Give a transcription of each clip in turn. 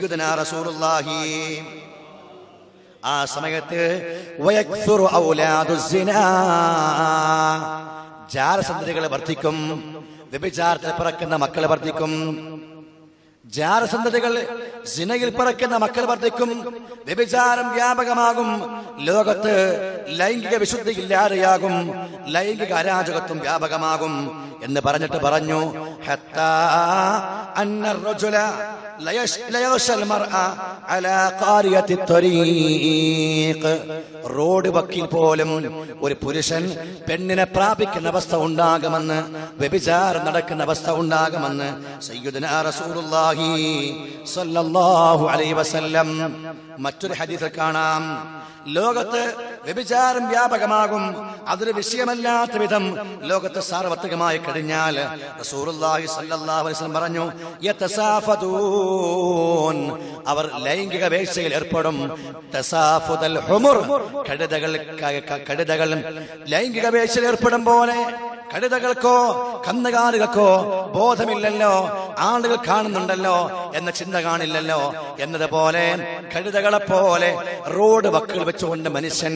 സയ്യിദുനാ റസൂലുള്ളാഹി. ആ സമയത്ത് വയക്സുറു ഔലാദുസ്സിനാ, ജാരസന്തതികൾ വർദ്ധിക്കും, വ്യഭിചാരത്തിൽ പിറക്കുന്ന മക്കൾ വർദ്ധിക്കും. ജാരസന്തതികൾ, സിനയിൽ പിറക്കുന്ന മക്കൾ വർദ്ധിക്കും, വ്യഭിചാരം വ്യാപകമാകും, ലോകത്ത് ലൈംഗിക വിശുദ്ധി ഇല്ലാതെയാകും, ലൈംഗിക അരാജകത്വം വ്യാപകമാകും എന്ന് പറഞ്ഞിട്ട് പറഞ്ഞു, ഹത്താ അന്നർ റജുല ലയഗ്ശൽ മർഅ അലാ ഖാരിയത്തി ത്വരീഖ്, റോഡ് വക്കിൽ പോലും ഒരു പുരുഷൻ പെണ്ണിനെ പ്രാപിക്കുന്ന അവസ്ഥ ഉണ്ടാകുമെന്ന്, വ്യഭിചാരം നടക്കുന്ന അവസ്ഥ ഉണ്ടാകുമെന്ന് സയ്യിദുനാ റസൂലുള്ളാഹി സ്വല്ലല്ലാഹു അലൈഹി വസല്ലം. മറ്റൊരു ഹദീസിൽ കാണാം, ലോകത്ത് വ്യഭിചാരം വ്യാപകമാകും, അതൊരു വിഷയമല്ലാത്ത വിധം ലോകത്ത് സാർവത്രികമായി കഴിഞ്ഞാൽ റസൂലുള്ളാഹി സ്വല്ലല്ലാഹു അലൈഹി വസല്ലം പറഞ്ഞു, യതസാഫദൂൻ, അവർ ലൈംഗിക വേഴ്ചയിൽ ഏർപ്പെടും. തസാഫുദൽ ഹുമുർ, കഴുതകൾ ലൈംഗിക വേഴ്ചയിൽ ഏർപ്പെടും പോലെ കഴുതകൾക്കോ കന്നുകാലികൾക്കോ ബോധമില്ലല്ലോ, ആളുകൾ കാണുന്നുണ്ടല്ലോ എന്ന ചിന്ത കാണില്ലല്ലോ എന്നതുപോലെ കഴുതകളെ പോലെ റോഡ് വക്കിൽ വെച്ചുകൊണ്ട് മനുഷ്യൻ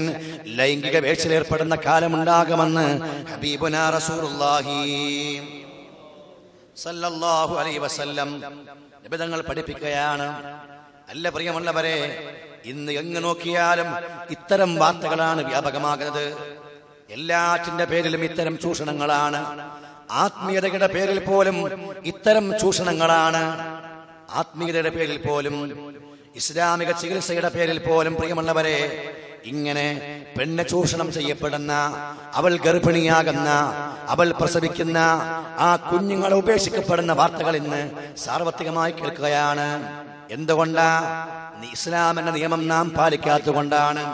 ലൈംഗിക വേഴ്ചയിൽ ഏർപ്പെടുന്ന കാലമുണ്ടാകുമെന്ന് ഹബീബുനാ റസൂലുള്ളാഹി സല്ലല്ലാഹു അലൈഹി വസല്ലം നിബിതങ്ങൾ പഠിപ്പിക്കുകയാണ്. അല്ല പ്രിയമുള്ളവരെ, ഇന്ന് എങ്ങ് നോക്കിയാലും ഇത്തരം വാർത്തകളാണ് വ്യാപകമാകുന്നത്. എല്ലാറ്റിന്റെ പേരിലും ഇത്തരം ചൂഷണങ്ങളാണ്. ആത്മീയതയുടെ പേരിൽ പോലും ഇത്തരം ചൂഷണങ്ങളാണ്. ആത്മീയതയുടെ പേരിൽ പോലും, ഇസ്ലാമിക ചികിത്സയുടെ പേരിൽ പോലും പ്രിയമുള്ളവരെ, ഇങ്ങനെ പെണ്ണ് ചൂഷണം ചെയ്യപ്പെടുന്ന, അവൾ ഗർഭിണിയാകുന്ന, അവൾ പ്രസവിക്കുന്ന, ആ കുഞ്ഞുങ്ങളെ ഉപേക്ഷിക്കപ്പെടുന്ന വാർത്തകൾ ഇന്ന് സാർവത്രികമായി കേൾക്കുകയാണ്. എന്തുകൊണ്ടാ? ഇസ്ലാമിന്റെ നിയമം നാം പാലിക്കാത്തതുകൊണ്ടാണ്.